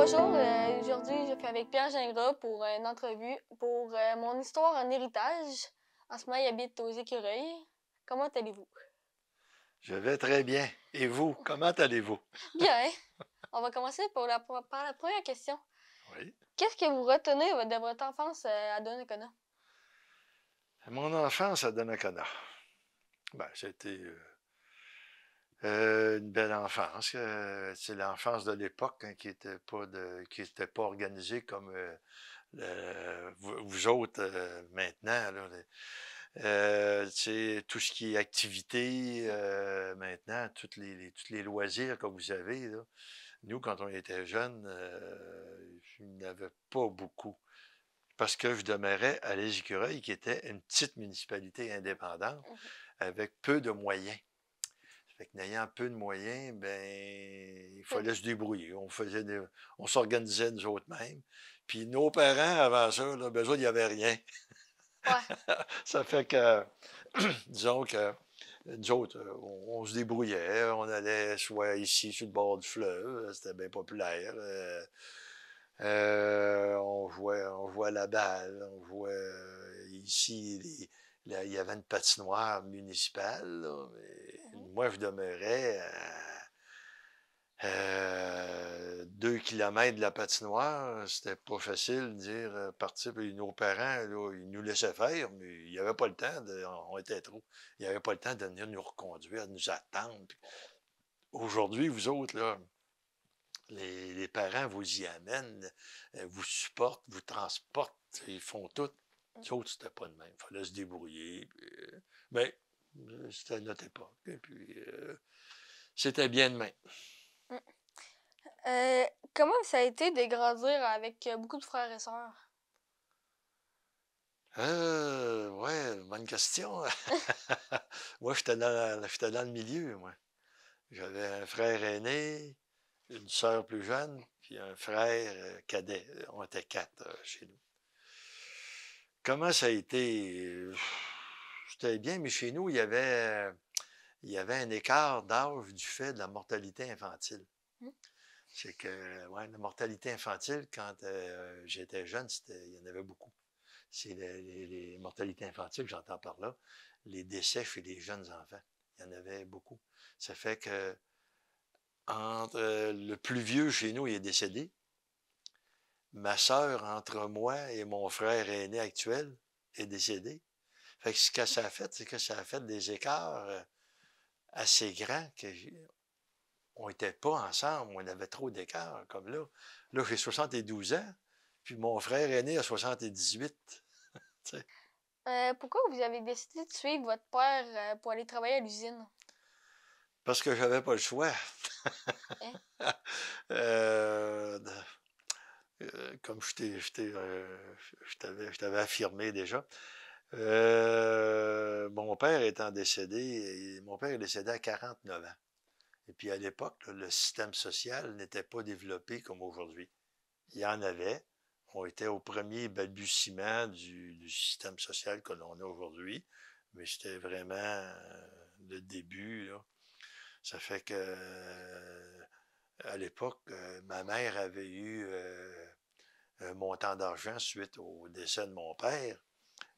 Bonjour, aujourd'hui je suis avec Pierre Gingras pour une entrevue pour mon histoire en héritage. En ce moment, il habite aux Écureuils. Comment allez-vous? Je vais très bien. Et vous, comment allez-vous? Bien. On va commencer par la première question. Oui. Qu'est-ce que vous retenez de votre enfance à Donnacona? Mon enfance à Donnacona. C'était une belle enfance. C'est l'enfance de l'époque hein, qui était pas organisée comme vous autres maintenant. Là. C'est tout ce qui est activité maintenant, tous les loisirs que vous avez. Là. Nous, quand on était jeunes, je n'avais pas beaucoup. Parce que je demeurais à Les Écureuils, qui était une petite municipalité indépendante Mhm. avec peu de moyens. Fait que n'ayant peu de moyens, ben, il fallait se débrouiller. On s'organisait nous autres mêmes. Puis nos parents, avant ça, là, ben, eux autres, il n'y avait rien. Ouais. Ça fait que, disons que nous autres, on se débrouillait. On allait soit ici, sur le bord du fleuve, c'était bien populaire. On jouait à la balle, on jouait ici, il y avait une patinoire municipale, là, mais Mhm. moi je demeurais à 2 kilomètres de la patinoire, c'était pas facile de dire partir, puis nos parents, là, ils nous laissaient faire, mais il n'y avait pas le temps, on était trop, il n'y avait pas le temps de venir nous reconduire, de nous attendre. Aujourd'hui, vous autres, là, les parents vous y amènent, vous supportent, vous transportent, ils font tout. Les autres, c'était pas de même. Il fallait se débrouiller. Mais c'était notre époque. Et puis, c'était bien de même. Mhm. Comment ça a été de grandir avec beaucoup de frères et sœurs? Ouais, bonne question. Moi, j'étais dans le milieu, moi. J'avais un frère aîné, une sœur plus jeune, puis un frère cadet. On était quatre chez nous. Comment ça a été? C'était bien, mais chez nous, il y avait un écart d'âge du fait de la mortalité infantile. Mhm. C'est que, ouais, la mortalité infantile, quand j'étais jeune, il y en avait beaucoup. C'est les mortalités infantiles que j'entends par là, les décès chez les jeunes enfants. Il y en avait beaucoup. Ça fait que entre le plus vieux chez nous, il est décédé. Ma sœur, entre moi et mon frère aîné actuel, est décédée. Fait que ce que ça a fait, c'est que ça a fait des écarts assez grands que on n'était pas ensemble, on avait trop d'écart, comme là. Là, j'ai 72 ans, puis mon frère aîné a 78. Tu sais. Pourquoi vous avez décidé de suivre votre père pour aller travailler à l'usine? Parce que j'avais pas le choix. Hein? Euh, comme je t'avais affirmé déjà. Mon père étant décédé, mon père est décédé à 49 ans. Et puis à l'époque, là, le système social n'était pas développé comme aujourd'hui. Il y en avait. On était au premier balbutiement du système social que l'on a aujourd'hui, mais c'était vraiment le début. Là. Ça fait que à l'époque, ma mère avait eu un montant d'argent suite au décès de mon père.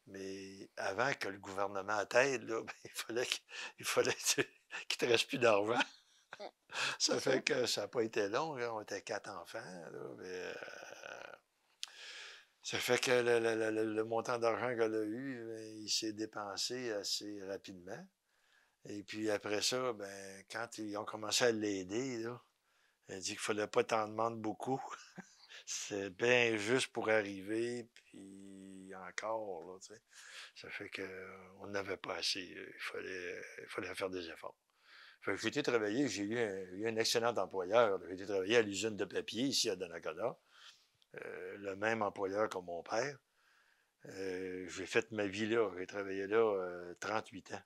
Mais avant que le gouvernement t'aide, là, ben, il fallait qu'il te reste plus d'argent. Mm. C'est Ça sûr. fait que ça n'a pas été long. Là. On était quatre enfants. Là, mais, ça fait que le montant d'argent qu'elle a eu, ben, il s'est dépensé assez rapidement. Et puis après ça, ben, quand ils ont commencé à l'aider, là, elle dit qu'il ne fallait pas t'en demander beaucoup. C'est bien juste pour arriver, puis encore, là, tu sais. Ça fait qu'on n'avait pas assez. Il fallait faire des efforts. Fait que j'ai été travailler, eu un excellent employeur. J'ai été travailler à l'usine de papier ici à Donnacona. Le même employeur que mon père. J'ai fait ma vie là. J'ai travaillé là 38 ans.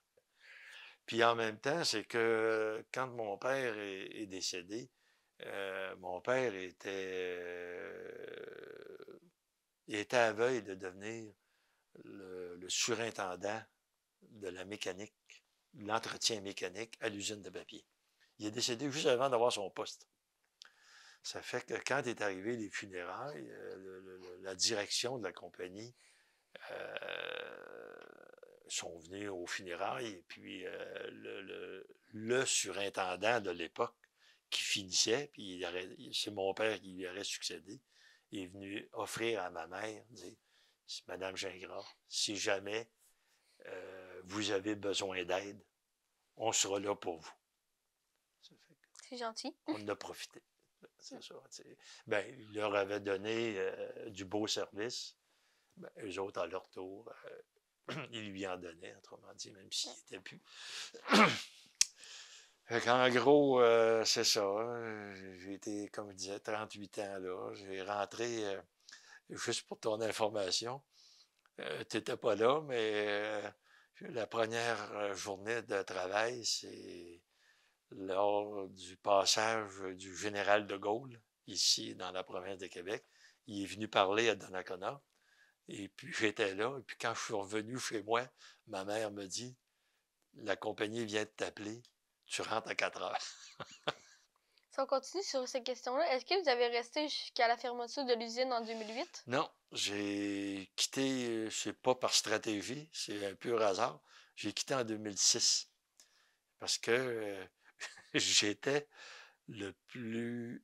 Puis en même temps, c'est que quand mon père est décédé, mon père il était à veille de devenir le surintendant de la mécanique, l'entretien mécanique à l'usine de papier. Il est décédé juste avant d'avoir son poste. Ça fait que quand est arrivé les funérailles, la direction de la compagnie sont venus aux funérailles, et puis le surintendant de l'époque qui finissait, puis c'est mon père qui lui aurait succédé, il est venu offrir à ma mère, dire, Madame Gingras, si jamais vous avez besoin d'aide, on sera là pour vous. C'est gentil. On en a profité. C'est ça. Ben, il leur avait donné du beau service. Ben, eux autres, à leur tour, ils lui en donnaient, autrement dit, même s'il n'était plus. En gros, c'est ça. J'ai été, comme je disais, 38 ans là. J'ai rentré, juste pour ton information, tu n'étais pas là, mais la première journée de travail, c'est lors du passage du général de Gaulle, ici dans la province de Québec. Il est venu parler à Donnacona. Et puis j'étais là. Et puis quand je suis revenu chez moi, ma mère me dit, la compagnie vient de t'appeler, tu rentres à 4 heures. Si on continue sur ces questions-là, est-ce que vous avez resté jusqu'à la fermeture de l'usine en 2008? Non, j'ai quitté, c'est pas par stratégie, c'est un pur hasard. J'ai quitté en 2006 parce que j'étais le plus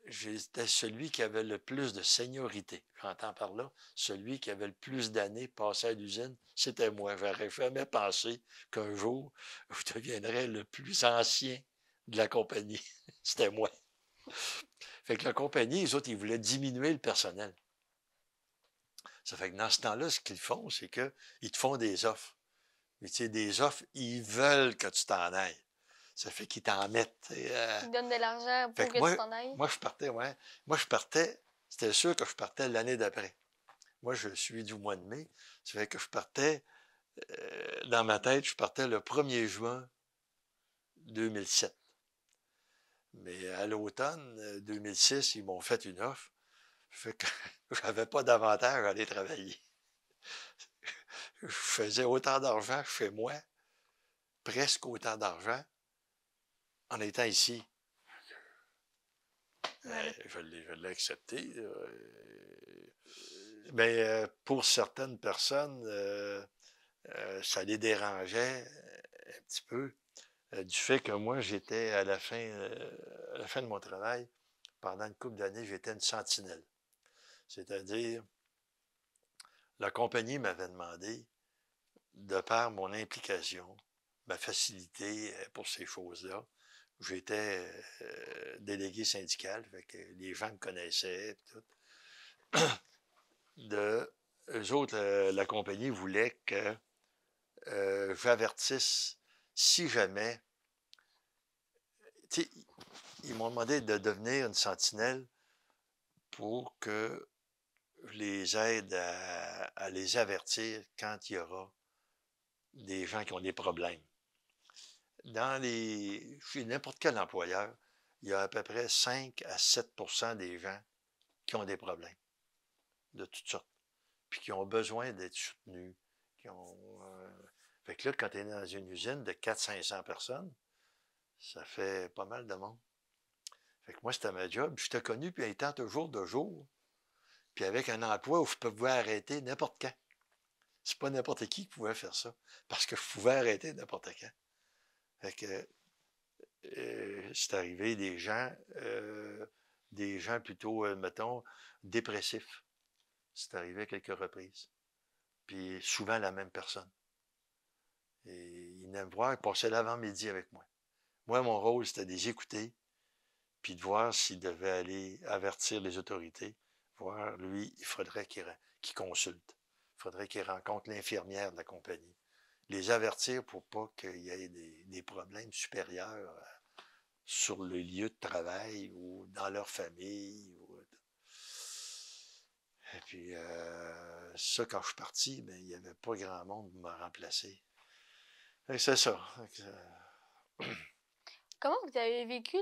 j'étais celui qui avait le plus de seniorité. J'entends par là, celui qui avait le plus d'années passées à l'usine, c'était moi. J'aurais jamais pensé qu'un jour, je deviendrais le plus ancien de la compagnie. C'était moi. Fait que la compagnie, les autres, ils voulaient diminuer le personnel. Ça fait que dans ce temps-là, ce qu'ils font, c'est qu'ils te font des offres. Mais tu sais, des offres, ils veulent que tu t'en ailles. Ça fait qu'ils t'en mettent. Ils donnent de l'argent Fait pour que que tu t'en ailles? moi, je partais, ouais. Moi, je partais, c'était sûr que je partais l'année d'après. Moi, je suis du mois de mai. Ça fait que je partais, dans ma tête, je partais le 1er juin 2007. Mais à l'automne 2006, ils m'ont fait une offre. Fait que j'avais pas d'avantage à aller travailler. Je faisais autant d'argent chez moi, presque autant d'argent, en étant ici. Voilà. Je l'ai accepté. Mais pour certaines personnes, ça les dérangeait un petit peu du fait que moi, j'étais à la fin de mon travail, pendant une couple d'années, j'étais une sentinelle. C'est-à-dire, la compagnie m'avait demandé, de par mon implication, ma facilité pour ces choses-là, j'étais délégué syndical, fait que les gens me connaissaient, tout. Eux autres, la compagnie voulait que j'avertisse si jamais. Tu sais, ils m'ont demandé de devenir une sentinelle pour que je les aide à les avertir quand il y aura des gens qui ont des problèmes. Chez n'importe quel employeur, il y a à peu près 5 à 7 des gens qui ont des problèmes de toutes sortes, puis qui ont besoin d'être soutenus. Fait que là, quand tu es dans une usine de 400-500 personnes, ça fait pas mal de monde. Fait que moi, c'était ma job. J'étais connu, puis étant toujours de jour, puis avec un emploi où je pouvais arrêter n'importe quand. C'est pas n'importe qui pouvait faire ça, parce que je pouvais arrêter n'importe quand. Fait que c'est arrivé des gens plutôt, mettons, dépressifs. C'est arrivé à quelques reprises. Puis souvent la même personne. Et ils venaient me voir, ils passaient l'avant-midi avec moi. Moi, mon rôle, c'était de les écouter, puis de voir s'il devait aller avertir les autorités, voir, lui, il faudrait qu'il consulte. Il faudrait qu'il rencontre l'infirmière de la compagnie. Les avertir pour pas qu'il y ait des problèmes supérieurs sur le lieu de travail ou dans leur famille. Et puis, ça, quand je suis parti, ben, il n'y avait pas grand monde pour me remplacer. C'est ça. Comment vous avez vécu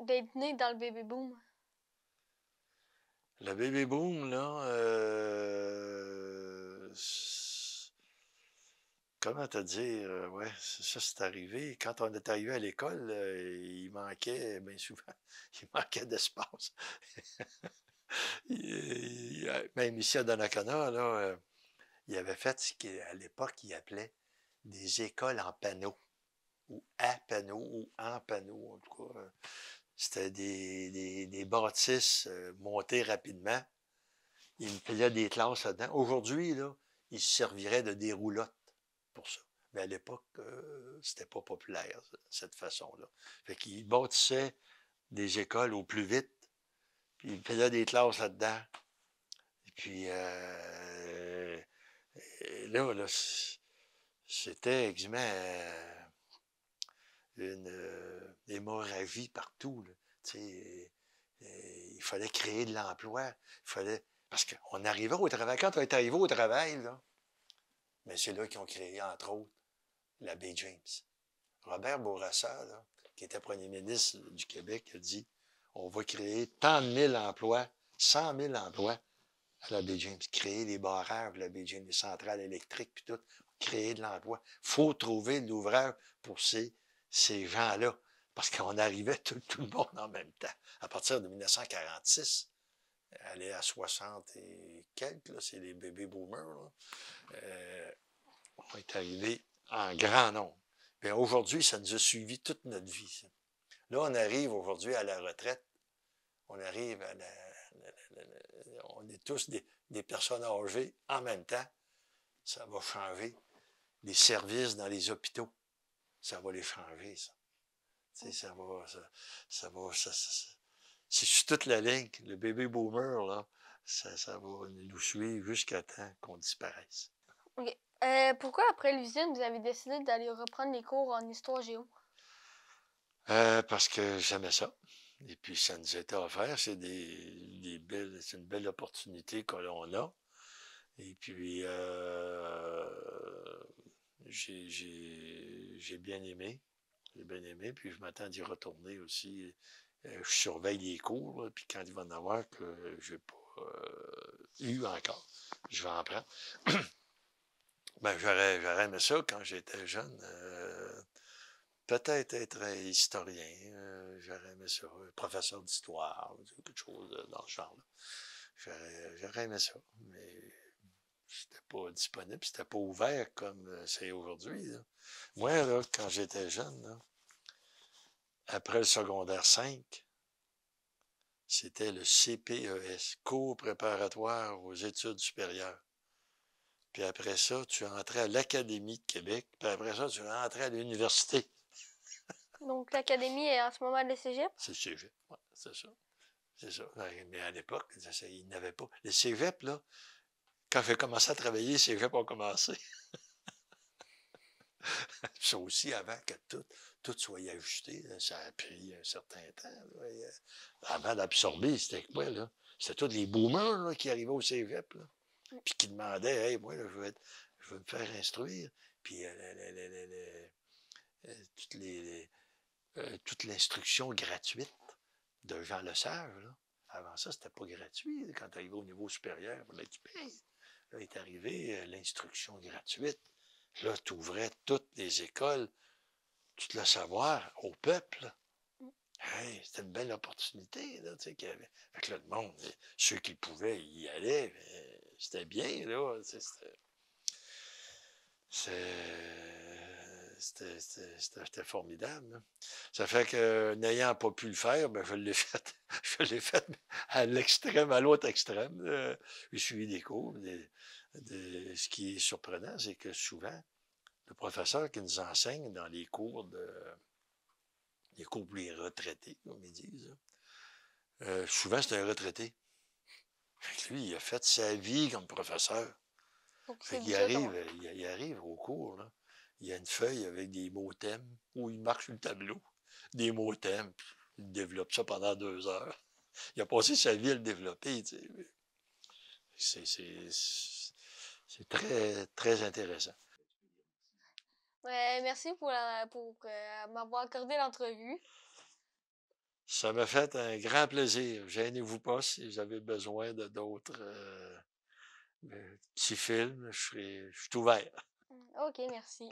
d'être né dans le baby boom? Le baby boom, là, comment te dire, ouais, ça c'est arrivé. Quand on est arrivé à l'école, il manquait, bien souvent, il manquait d'espace. Même ici à Donnacona, là, il avait fait ce qu'à l'époque, il appelait des écoles en panneaux, ou à panneaux, ou en panneaux, en tout cas. C'était des bâtisses montées rapidement. Il me faisait des classes là-dedans. Aujourd'hui, là, il se servirait de des roulottes pour ça. Mais à l'époque, c'était pas populaire, cette façon-là. Fait qu'il bâtissait des écoles au plus vite, puis il faisait des classes là-dedans. Et puis, là, c'était exactement une hémorragie partout, là. Tu sais, il fallait créer de l'emploi. Il fallait. Parce qu'on arrivait au travail. Quand on est arrivé au travail, là, mais c'est là qu'ils ont créé, entre autres, la baie James. Robert Bourassa, là, qui était premier ministre du Québec, a dit on va créer tant de mille emplois, 100 000 emplois à la baie James. Créer les barrages de la baie James, les centrales électriques, puis tout. Créer de l'emploi. Il faut trouver de l'ouvrage pour ces gens-là. Parce qu'on arrivait tout le monde en même temps. À partir de 1946, aller à 60 et quelques, là, c'est les bébés boomers, là, on est arrivé en grand nombre. Bien, aujourd'hui, ça nous a suivi toute notre vie, ça. Là, on arrive aujourd'hui à la retraite. On arrive à on est tous des personnes âgées en même temps. Ça va changer. Les services dans les hôpitaux, ça va les changer, ça. Tu sais, c'est sur toute la ligne. Le bébé boomer, là, ça va nous suivre jusqu'à temps qu'on disparaisse. OK. Pourquoi, après l'usine, vous avez décidé d'aller reprendre les cours en histoire géo? Parce que j'aimais ça. Et puis, ça nous a été offert. C'est c'est une belle opportunité que l'on a. Et puis, j'ai bien aimé. J'ai bien aimé. Puis, je m'attends d'y retourner aussi. Je surveille les cours. Là, puis, quand il va en avoir que je n'ai pas eu encore, je vais en prendre. Ben, j'aurais aimé ça quand j'étais jeune. Peut-être être un historien, j'aurais aimé ça, professeur d'histoire, quelque chose dans ce genre-là. J'aurais aimé ça, mais c'était pas disponible, c'était pas ouvert comme c'est aujourd'hui, là. Moi, là, quand j'étais jeune, là, après le secondaire 5, c'était le CPES, cours préparatoire aux études supérieures. Puis après ça, tu entrais à l'Académie de Québec, puis après ça, tu rentrais à l'université. Donc, l'académie est en ce moment le cégep? C'est le cégep, ouais, c'est ça. C'est ça. Mais à l'époque, il n'avait pas. Les cégeps, là, quand j'ai commencé à travailler, les cégeps ont commencé. Ça aussi, avant que tout soit ajusté, là, ça a pris un certain temps. Là, avant d'absorber, c'était quoi, là? C'était tous les boomers là, qui arrivaient au cégep, là, puis qui demandaient hey, moi, là, je veux me faire instruire. Puis toute l'instruction gratuite de Jean Lesage, là. Avant ça, c'était pas gratuit. Quand tu arrivais au niveau supérieur, il fallait que tu payes. Là, est arrivé l'instruction gratuite. Là, tu ouvrais toutes les écoles, tout le savoir au peuple. Hey, c'était une belle opportunité, là, tu sais, qu'il y avait. Fait que là, le monde, ceux qui pouvaient y allaient, c'était bien, là. C'était formidable, là. Ça fait que, n'ayant pas pu le faire, ben, je l'ai fait. Je l'ai fait à l'extrême, à l'autre extrême. J'ai suivi des cours. Ce qui est surprenant, c'est que souvent, le professeur qui nous enseigne dans les cours pour les retraités, comme ils disent, souvent, c'est un retraité. Fait que lui, il a fait sa vie comme professeur. Donc, Fait c'est qu'il dur, arrive, il arrive au cours, là. Il y a une feuille avec des mots thèmes où il marque sur le tableau des mots thèmes. Puis il développe ça pendant 2 heures. Il a passé sa vie à le développer, tu sais. C'est très, très intéressant. Ouais, merci pour m'avoir accordé l'entrevue. Ça m'a fait un grand plaisir. Gênez-vous pas si vous avez besoin de d'autres petits films. Je suis ouvert. OK, merci.